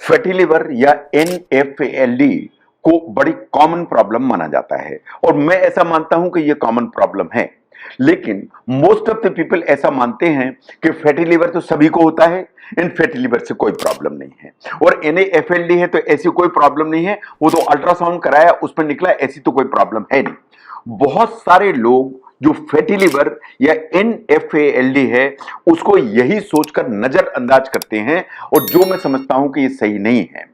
Fatty liver या एनएफएलडी को बड़ी कॉमन प्रॉब्लम माना जाता है और मैं ऐसा मानता हूं कि यह कॉमन प्रॉब्लम है। लेकिन मोस्ट ऑफ द पीपल ऐसा मानते हैं कि फैटी लिवर तो सभी को होता है, इन फैटी लिवर से कोई प्रॉब्लम नहीं है। और एनएफएलडी है तो ऐसी कोई प्रॉब्लम नहीं है, वो तो अल्ट्रासाउंड कराया उस पर निकला, ऐसी तो कोई प्रॉब्लम है नहीं। बहुत सारे लोग जो फैटी लिवर या एनएफएलडी है उसको यही सोचकर नजरअंदाज करते हैं और जो मैं समझता हूं कि ये सही नहीं है।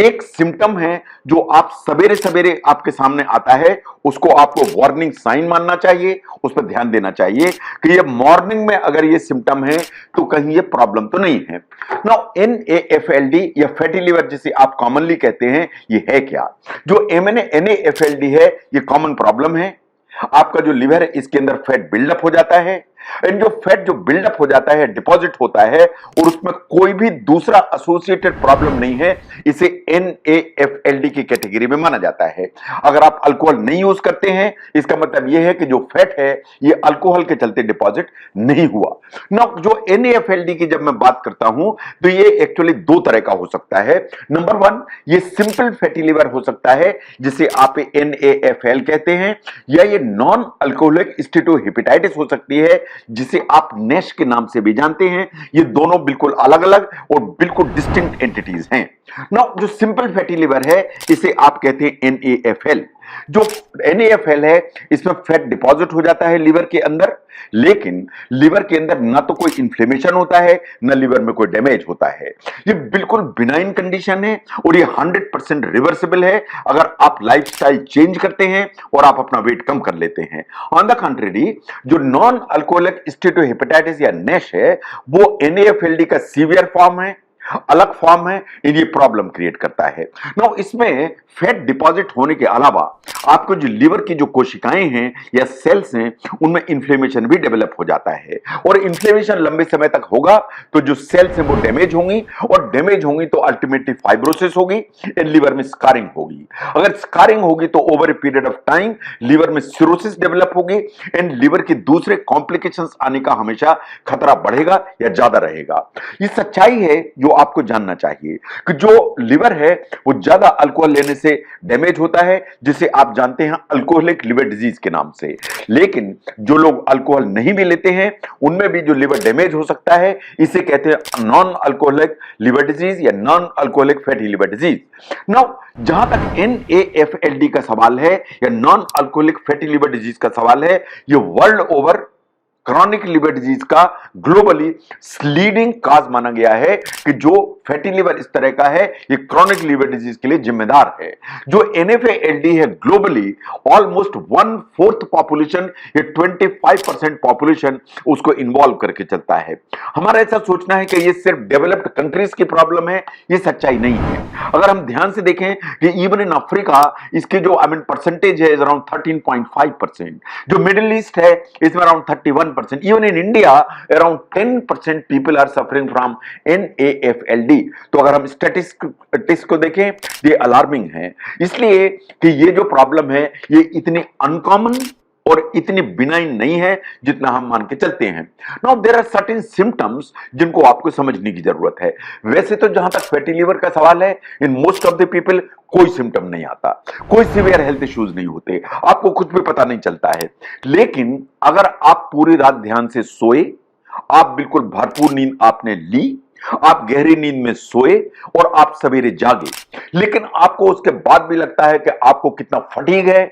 एक सिम्टम है जो आप सवेरे सवेरे आपके सामने आता है, उसको आपको वार्निंग साइन मानना चाहिए, उस पर ध्यान देना चाहिए कि ये मॉर्निंग में अगर ये सिम्टम है तो कहीं ये प्रॉब्लम तो नहीं है। नाउ एनएफएलडी या फैटी लिवर जिसे आप कॉमनली कहते हैं, ये है क्या? जो एनएफएलडी है ये कॉमन प्रॉब्लम है। आपका जो लिवर है इसके अंदर फैट बिल्डअप हो जाता है, एंड जो फैट जो बिल्डअप हो जाता है डिपॉजिट होता है और उसमें कोई भी दूसरा एसोसिएटेड प्रॉब्लम नहीं है, इसे एनएफएलडी की कैटेगरी में माना जाता है। अगर आप अल्कोहल नहीं यूज करते हैं इसका मतलब यह है कि जो फैट है ये अल्कोहल के चलते डिपॉजिट नहीं हुआ ना। जो एनएफएलडी की जब मैं बात करता हूं तो ये एक्चुअली दो तरह का हो सकता है। नंबर वन, ये सिंपल फैटी लिवर हो सकता है जिसे आप एनएएफएल कहते हैं, या ये नॉन अल्कोहलिक स्टीटोहेपेटाइटिस हो सकती है जिसे आप नैश के नाम से भी जानते हैं। ये दोनों बिल्कुल अलग अलग और बिल्कुल डिस्टिंक्ट एंटिटीज हैं। नाउ जो सिंपल फैटी लिवर है इसे आप कहते हैं एनएएफएल। जो एनएएफएल है इसमें फैट डिपॉजिट हो जाता है लिवर के अंदर, लेकिन लिवर के अंदर ना तो कोई इन्फ्लेमेशन होता है ना लिवर में कोई डैमेज होता है। ये बिल्कुल बिनाइन कंडीशन है और ये 100% रिवर्सिबल है अगर आप लाइफस्टाइल चेंज करते हैं और आप अपना वेट कम कर लेते हैं। ऑन द कंट्री, जो नॉन अल्कोहलिक स्टीटोहेपेटाइटिस या नैश है वो एनएएफएलडी का सीवियर फॉर्म है, अलग फॉर्म है, ये प्रॉब्लम क्रिएट करता है। नाउ इसमें फैट डिपॉजिट होने के अलावा आपको जो लिवर की जो कोशिकाएं हैं या सेल्स हैं उनमें इन्फ्लेमेशन भी डेवलप हो जाता है और इन्फ्लेमेशन लंबे समय तक होगा तो जो सेल्स हैं वो डैमेज होंगी और डैमेज होंगी तो अल्टीमेटली फाइब्रोसिस होगी एंड लिवर में स्कारिंग होगी। अगर स्कारिंग होगी तो over a period of time liver में सिरोसिस डेवलप होगी एंड लिवर के दूसरे कॉम्प्लिकेशंस आने का हमेशा खतरा बढ़ेगा या ज्यादा रहेगा। ये सच्चाई है जो आपको जानना चाहिए कि जो लिवर है वो ज्यादा अल्कोहल लेने से डैमेज होता है जिसे आप जानते हैं अल्कोहलिक लिवर डिजीज के नाम से। लेकिन जो लोग अल्कोहल नहीं भी लेते हैं उनमें भी जो लिवर डैमेज हो सकता है इसे कहते हैं नॉन अल्कोहलिक लिवर डिजीज या non alcoholic fatty liver disease. Now जहां तक एनएएफएलडी का सवाल है या non alcoholic fatty liver disease का सवाल है, ये world over chronic liver disease का ग्लोबली लीडिंग काज माना गया है कि जो फैटी लिवर इस तरह का है ये क्रॉनिक लिवर डिजीज के लिए जिम्मेदार है। जो एनएफएलडी है ग्लोबली ऑलमोस्ट 1/4 पॉपुलेशन या 25% पॉपुलेशन उसको इन्वॉल्व करके चलता है। हमारा ऐसा सोचना है कि ये सिर्फ डेवलप्ड कंट्रीज की प्रॉब्लम है, ये सच्चाई नहीं है। अगर हम ध्यान से देखें कि इवन इन अफ्रीका इसकी जो परसेंटेज है अराउंड 13.5%, जो मिडिल ईस्ट है इसमें around 31%, even in India around 10% people are suffering from NAFLD। तो अगर हम स्टैटिस्टिक्स को देखें ये अलार्मिंग है, इसलिए कि ये जो प्रॉब्लम है ये इतनी अनकॉमन और इतनी बिनाइन नहीं है जितना हम मान के चलते हैं। Now there are certain symptoms जिनको आपको समझने की जरूरत है। वैसे तो जहां तक फैटी लिवर का सवाल है in most of the people कोई सिम्टम नहीं आता, कोई सीवियर हेल्थ इश्यूज नहीं होते, आपको कुछ भी पता नहीं चलता है। लेकिन अगर आप पूरी रात ध्यान से सोए, आप बिल्कुल भरपूर नींद आपने ली, आप गहरी नींद में सोए और आप सवेरे जागे, लेकिन आपको उसके बाद भी लगता है कि आपको कितना फटीग है,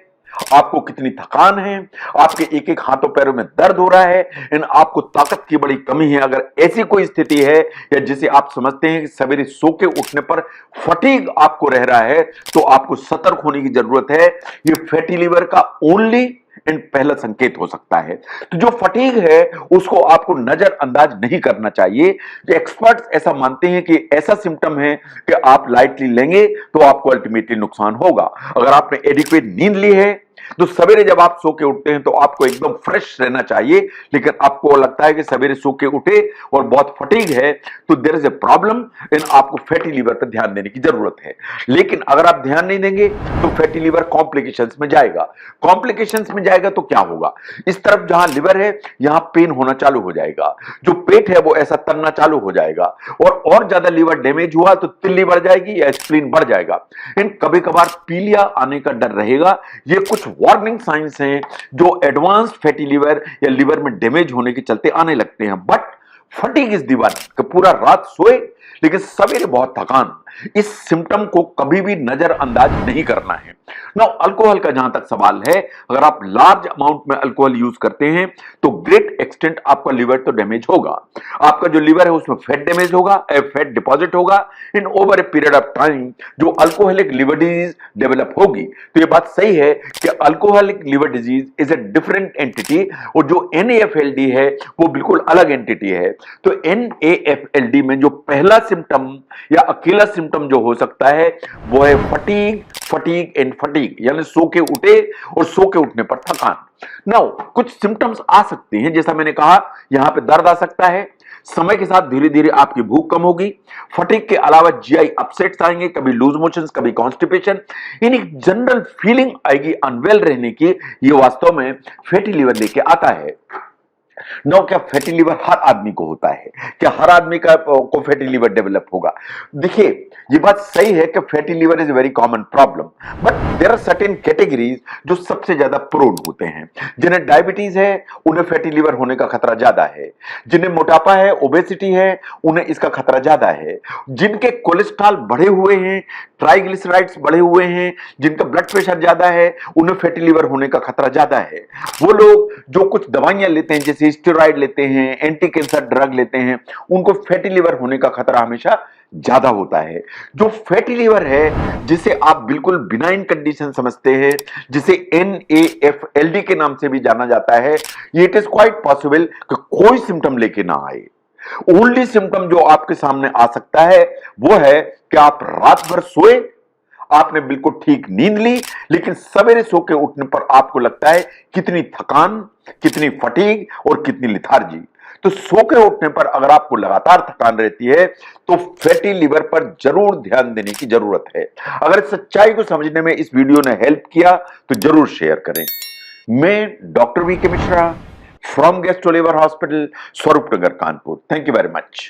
आपको कितनी थकान है, आपके एक एक हाथों पैरों में दर्द हो रहा है, इन आपको ताकत की बड़ी कमी है, अगर ऐसी कोई स्थिति है या जिसे आप समझते हैं कि सवेरे सो के उठने पर फटीग आपको रह रहा है तो आपको सतर्क होने की जरूरत है। ये फैटी लिवर का ओनली एंड पहला संकेत हो सकता है। तो जो फटीग है उसको आपको नजरअंदाज नहीं करना चाहिए। जो एक्सपर्ट्स ऐसा मानते हैं कि ऐसा सिम्टम है कि आप लाइटली लेंगे तो आपको अल्टीमेटली नुकसान होगा। अगर आपने एडिक्वेट नींद ली है, तो सवेरे जब आप सो के उठते हैं तो आपको एकदम फ्रेश रहना चाहिए, लेकिन आपको लगता है कि सवेरे सो के उठे और बहुत फटीग है, तो there is a problem in, आपको फैटी लीवर पर ध्यान देने की जरूरत है। लेकिन अगर आप ध्यान नहीं देंगे तो फैटी लीवर कॉम्प्लिकेशंस में जाएगा। कॉम्प्लिकेशंस में जाएगा तो क्या होगा, इस तरफ जहां लिवर है यहां पेन होना चालू हो जाएगा, जो पेट है वो ऐसा तनना चालू हो जाएगा, और ज्यादा लीवर डैमेज हुआ तो तिल्ली बढ़ जाएगी या स्प्लीन बढ़ जाएगा। इन कभी कभार पीलिया आने का डर रहेगा। ये कुछ वार्निंग साइंस हैं जो एडवांस्ड फैटी लीवर या लीवर में डैमेज होने के चलते आने लगते हैं। बट फटीग इस दीवार कि पूरा रात सोए लेकिन सवेरे बहुत थकान, इस सिम्टम को कभी भी नजरअंदाज नहीं करना है। ना अल्कोहल का जहां तक सवाल है, अगर आप लार्ज अमाउंट में अल्कोहल यूज करते हैं तो ग्रेट एक्सटेंट आपका लिवर तो डैमेज होगा। आपका जो लिवर है उसमें फैट डैमेज होगा, फैट डिपॉजिट होगा इन over a period of time, जो अल्कोहलिक लिवर डिजीज डेवलप होगी। तो ये बात सही है कि alcoholic liver disease is a different entity, और जो NAFLD है वो बिल्कुल अलग एंटिटी है। तो NAFLD में जो पहला सिम्टम या अकेला सिम्टम जो हो सकता है वो है फटीग, फटीग एंड फटीग, यानी सो के उठे और सो के उठने पर थकान। नाउ कुछ सिम्टम्स आ सकते हैं, जैसा मैंने कहा यहां पे दर्द आ सकता है, समय के साथ धीरे धीरे आपकी भूख कम होगी, फटीग के अलावा GI अपसेट्स आएंगे, कभी लूज मोशंस, कभी कॉन्स्टिपेशन, यानी जनरल फीलिंग आएगी अनवेल रहने की। ये वास्तव में फैटी लीवर लेके आता है। नो, क्या फैटी लीवर हर आदमी को होता है? क्या हर आदमी को फैटी लीवर डेवलप होगा? देखिए, ये बात सही है कि fatty liver is a very common problem, but there are certain categories जो सबसे ज्यादा प्रोन होते हैं। जिन्हें डायबिटीज है उन्हें फैटी लीवर होने का खतरा ज्यादा है, जिन्हें मोटापा है, ओबेसिटी है, उन्हें इसका खतरा ज्यादा है, जिनके कोलेस्ट्रॉल बढ़े हुए हैं, ट्राइग्लिसराइड्स बढ़े हुए हैं, जिनका ब्लड प्रेशर ज्यादा है, उन्हें फैटी लीवर होने का खतरा ज्यादा है। वो लोग जो कुछ दवाइयां लेते हैं, जैसे स्टेरॉइड लेते हैं, एंटी कैंसर ड्रग लेते हैं, उनको फैटी लीवर होने का खतरा हमेशा ज्यादा होता है। जो फैटी लीवर है, जिसे आप बिल्कुल बिनाइन कंडीशन समझते हैं, जिसे NAFLD के नाम से भी जाना जाता है, ये इट इज क्वाइट पॉसिबल कि कोई सिम्टम लेके ना आए। ओनली सिम्टम जो आपके सामने आ सकता है वो है कि आप रात भर सोए, आपने बिल्कुल ठीक नींद ली, लेकिन सवेरे सो के उठने पर आपको लगता है कितनी थकान, कितनी फटीग और कितनी लिथार्जी। तो सो के उठने पर अगर आपको लगातार थकान रहती है तो फैटी लिवर पर जरूर ध्यान देने की जरूरत है। अगर इस सच्चाई को समझने में इस वीडियो ने हेल्प किया तो जरूर शेयर करें। मैं doctor VK Mishra from gastro liver hospital, Swaroopnagar, Kanpur. Thank you very much.